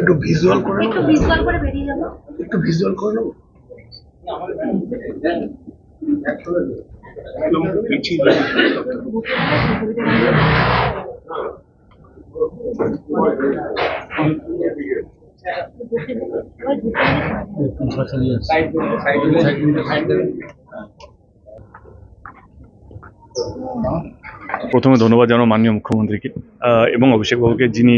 একটু ভিজুয়াল করে বেরিয়ে যাবো, একটু ভিজুয়াল করে নেবো। প্রথমে ধন্যবাদ জানাবো মাননীয় মুখ্যমন্ত্রীকে এবং অভিষেক বাবুকে, যিনি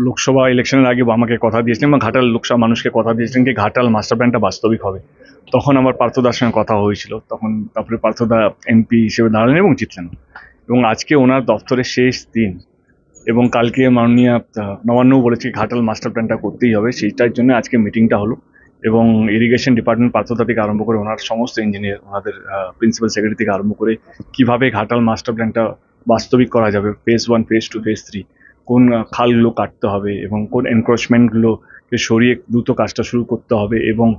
লোকসভা ইলেকশনের আগে আমাকে কথা দিয়েছিলেন এবং ঘাটাল লোকসভা মানুষকে কথা দিয়েছিলেন যে ঘাটাল মাস্টার প্ল্যানটা বাস্তবিক হবে। তখন আমার পার্থদার সঙ্গে কথা হয়েছিল, তখন তারপরে পার্থদা এমপি হিসেবে দাঁড়ালেন এবং জিতলেন। এবং আজকে ওনার দপ্তরের শেষ দিন এবং কালকে মাননীয় নবান্নও বলেছে ঘাটাল মাস্টার প্ল্যানটা করতেই হবে, সেইটার জন্য আজকে মিটিংটা হলো। এবং ইরিগেশন ডিপার্টমেন্ট পার্থদা থেকে আরম্ভ করে ওনার সমস্ত ইঞ্জিনিয়ার, ওনাদের প্রিন্সিপাল সেক্রেটারি থেকে আরম্ভ করে কীভাবে ঘাটাল মাস্টার প্ল্যানটা বাস্তবিক করা যাবে, ফেজ 1, ফেজ 2, ফেজ 3, কোন খালগুলো কাটতে হবে এবং কোন এনক্রোচমেন্টগুলোকে সরিয়ে দ্রুত কাজটা শুরু করতে হবে। এবং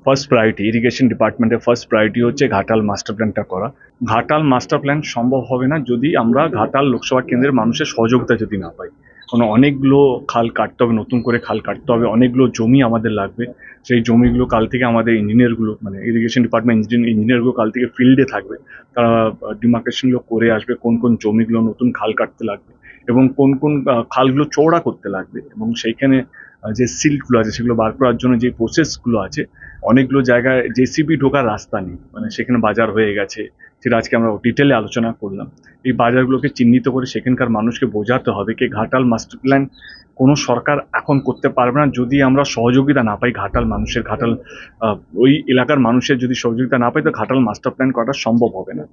ফার্স্ট প্রায়োরিটি, ইরিগেশন ডিপার্টমেন্টের ফার্স্ট প্রায়োরিটি হচ্ছে ঘাটাল মাস্টার প্ল্যানটা করা। ঘাটাল মাস্টার প্ল্যান সম্ভব হবে না যদি আমরা ঘাটাল লোকসভা কেন্দ্রের মানুষের সহযোগিতা যদি না পাই। কারণ অনেকগুলো খাল কাটতে হবে, নতুন করে খাল কাটতে হবে, অনেকগুলো জমি আমাদের লাগবে। সেই জমিগুলো কাল থেকে আমাদের ইঞ্জিনিয়ারগুলো, মানে ইরিগেশন ডিপার্টমেন্ট ইঞ্জিনিয়ারগুলো কাল থেকে ফিল্ডে থাকবে, তারা ডিমার্কেশনগুলো করে আসবে কোন কোন জমিগুলো নতুন খাল কাটতে লাগবে এবং কোন কোন খালগুলো চওড়া করতে লাগবে। এবং সেইখানে যে সিল্টগুলো আছে সেগুলো বার করার জন্য যে প্রসেসগুলো আছে, অনেকগুলো জায়গায় জেসিবি ঢোকার রাস্তা নেই, মানে সেখানে বাজার হয়ে গেছে, সেটা আজকে আমরা ডিটেলে আলোচনা করলাম। এই বাজারগুলোকে চিহ্নিত করে সেখানকার মানুষকে বোঝাতে হবে কি ঘাটাল মাস্টার প্ল্যান কোনো সরকার এখন করতে পারবে না যদি আমরা সহযোগিতা না পাই। ঘাটাল ওই এলাকার মানুষের যদি সহযোগিতা না পাই তো ঘাটাল মাস্টার প্ল্যান করা সম্ভব হবে না।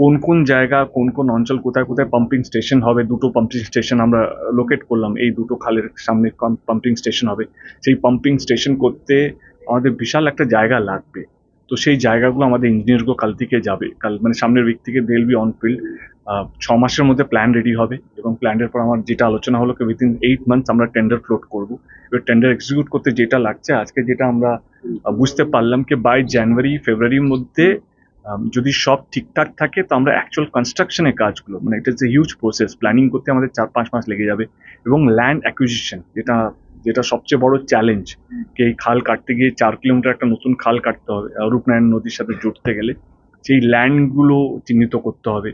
কোন কোন জায়গা, কোন কোন অঞ্চল, কোথায় কোথায় পাম্পিং স্টেশন হবে, 2টো পাম্পিং স্টেশন আমরা লোকেট করলাম, এই 2টো খালের সামনে পাম্পিং স্টেশন হবে। সেই পাম্পিং স্টেশন করতে আমাদের বিশাল একটা জায়গা লাগবে। তো সেই জায়গাগুলো আমাদের ইঞ্জিনিয়ারগুলো কাল থেকে যাবে, মানে সামনের উইক থেকে they will be on field. 6 মাসের মধ্যে প্ল্যান রেডি হবে এবং প্ল্যানের পর আমার যেটা আলোচনা হলো কি উইথিন 8 মান্থস আমরা টেন্ডার ফ্লোট করবো। এবার টেন্ডার এক্সিকিউট করতে যেটা লাগছে, আজকে যেটা আমরা বুঝতে পারলাম কি বাই জানুয়ারি ফেব্রুয়ারির মধ্যে যদি সব ঠিকঠাক থাকে তো আমরা অ্যাকচুয়াল কনস্ট্রাকশনের কাজগুলো, মানে এটা যে হিউজ প্রসেস, প্ল্যানিং করতে আমাদের 4-5 মাস লেগে যাবে। এবং ল্যান্ড অ্যাকুইজিশন, যেটা সবচেয়ে বড় চ্যালেঞ্জ, কি এই খাল কাটতে গিয়ে 4 কিলোমিটার একটা নতুন খাল কাটতে হবে রূপনারায়ণ নদীর সাথে জুড়তে গেলে, সেই ল্যান্ডগুলো চিহ্নিত করতে হবে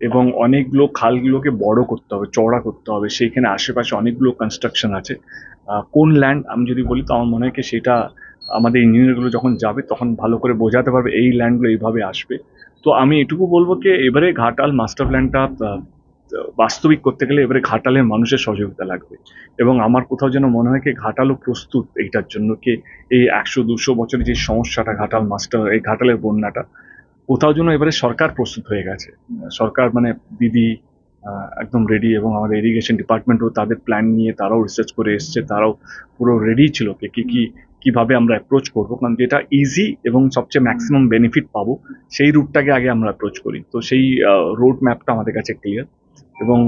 এবং অনেকগুলো খালগুলোকে বড় করতে হবে, চওড়া করতে হবে। সেইখানে আশেপাশে অনেকগুলো কনস্ট্রাকশন আছে। কোন ল্যান্ড আমি যদি বলি তো আমার মনে হয় কি সেটা আমাদের ইঞ্জিনিয়ারগুলো যখন যাবে তখন ভালো করে বোঝাতে পারবে এই ল্যান্ডগুলো এইভাবে আসবে। তো আমি এটুকু বলবো কি এবারে ঘাটাল মাস্টার প্ল্যানটা বাস্তবিক করতে গেলে এবারে ঘাটালের মানুষের সহযোগিতা লাগবে। এবং আমার কোথাও যেন মনে হয় কি ঘাটালও প্রস্তুত এইটার জন্য, কি এই 100-200 বছরের যে সমস্যাটা এই ঘাটালের বন্যাটা, কোথাও যেন এবারে সরকার প্রস্তুত হয়ে গেছে। সরকার মানে দিদি একদম রেডি এবং আমাদের ইরিগেশন ডিপার্টমেন্টও তাদের প্ল্যান নিয়ে তারাও রিসার্চ করে এসছে, তারাও পুরো রেডি ছিল কিভাবে আমরা অ্যাপ্রোচ করবো, কারণ যেটা ইজি এবং সবচেয়ে ম্যাক্সিমাম বেনিফিট পাবো সেই রুটটাকে আগে আমরা অ্যাপ্রোচ করি। তো সেই রোড ম্যাপটা আমাদের কাছে ক্লিয়ার এবং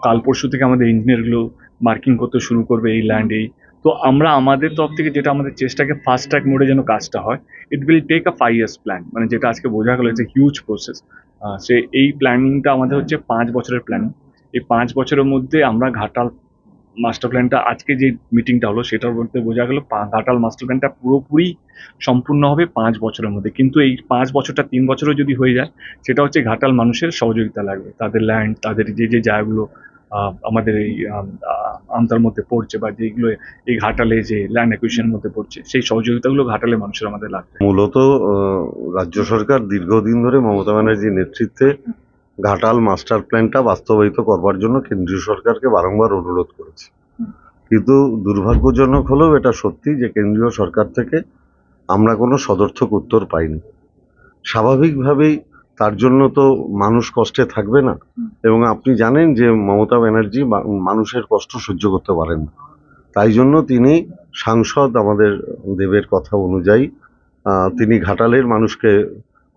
কাল পরশু থেকে আমাদের ইঞ্জিনিয়ারগুলো মার্কিং করতে শুরু করবে এই ল্যান্ডেই। তো আমরা আমাদের তরফ থেকে যেটা আমাদের চেষ্টাকে ফাস্ট ট্র্যাক মোডে যেন কাজটা হয়, it will take a 5 years plan, মানে যেটা আজকে বোঝা গেল যে হিউজ প্রসেস। সে এই প্ল্যানিংটা আমাদের হচ্ছে 5 বছরের প্ল্যানিং। এই 5 বছরের মধ্যে আমরা ঘাটাল মাস্টার প্ল্যানটা, আজকে যে মিটিংটা হলো সেটার মধ্যে বোঝা গেল ঘাটাল মাস্টার প্ল্যানটা পুরোপুরি সম্পূর্ণ হবে 5 বছরের মধ্যে। কিন্তু এই 5 বছরটা 3 বছরও যদি হয়ে যায়, সেটা হচ্ছে ঘাটাল মানুষের সহযোগিতা লাগবে। তাদের ল্যান্ড, তাদের যে জায়গাগুলো আমাদের এই আমতার মধ্যে পড়ছে, বা যেগুলো এই ঘাটালে যে ল্যান্ড অ্যাকুইজিশনের মধ্যে পড়ছে, সেই সহযোগিতাগুলো ঘাটালে মানুষের আমাদের লাগবে। মূলত রাজ্য সরকার দীর্ঘদিন ধরে মমতা ব্যানার্জির নেতৃত্বে ঘাটাল মাস্টার প্ল্যানটা বাস্তবায়িত করবার জন্য কেন্দ্রীয় সরকারকে বারংবার অনুরোধ করেছে, কিন্তু দুর্ভাগ্যজনক হলেও এটা সত্যি যে কেন্দ্রীয় সরকার থেকে আমরা কোনো সদর্থক উত্তর পাইনি। স্বাভাবিকভাবেই তার জন্য তো মানুষ কষ্টে থাকবে না, এবং আপনি জানেন যে মমতা ব্যানার্জি মানুষের কষ্ট সহ্য করতে পারেন না। তাই জন্য তিনি সাংসদ আমাদের দেবের কথা অনুযায়ী তিনি ঘাটালের মানুষকে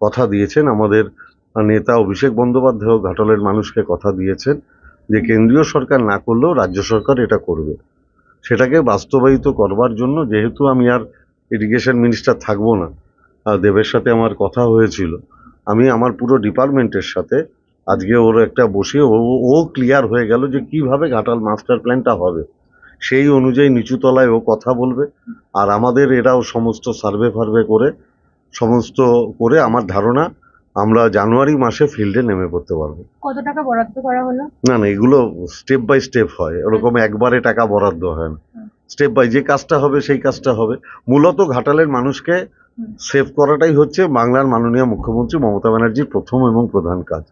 কথা দিয়েছেন। আমাদের নেতা অভিষেক বন্দ্যোপাধ্যায় ঘাটালের মানুষকে কথা দিয়েছেন যে কেন্দ্রীয় সরকার না করলেও রাজ্য সরকার এটা করবে। সেটাকে বাস্তবায়িত করবার জন্য, যেহেতু আমি আর ইরিগেশন মিনিস্টার থাকবো না, দেবের সাথে আমার কথা হয়েছিল, আমি আমার পুরো ডিপার্টমেন্টের সাথে আজকে ওর একটা বসিয়ে ও ক্লিয়ার হয়ে গেল যে কিভাবে ঘাটাল মাস্টার প্ল্যানটা হবে। সেই অনুযায়ী নিচুতলায় ও কথা বলবে, আর আমাদের এরাও সমস্ত সার্ভে ফার্ভে করে সমস্ত করে আমার ধারণা আমরা জানুয়ারি মাসে ফিল্ডে নেমে পড়তে পারবো। কত টাকা বরাদ্দ করা হলো? না না, এগুলো স্টেপ বাই স্টেপ হয়, ওরকম একবারে টাকা বরাদ্দ হয় না। স্টেপ বাই যে কাজটা হবে সেই কাজটা হবে। মূলত ঘাটালের মানুষকে সেভ করাটাই হচ্ছে বাংলার মাননীয় মুখ্যমন্ত্রী মমতা ব্যানার্জির প্রথম এবং প্রধান কাজ।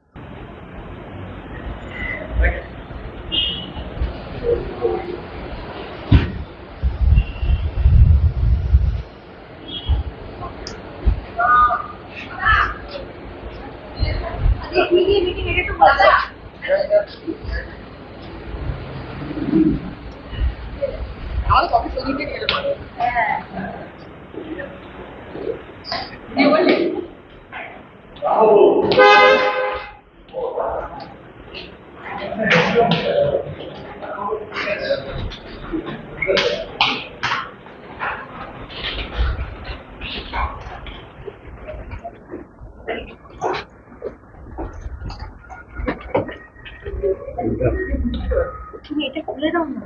তুমি এটা খুলে দাও না।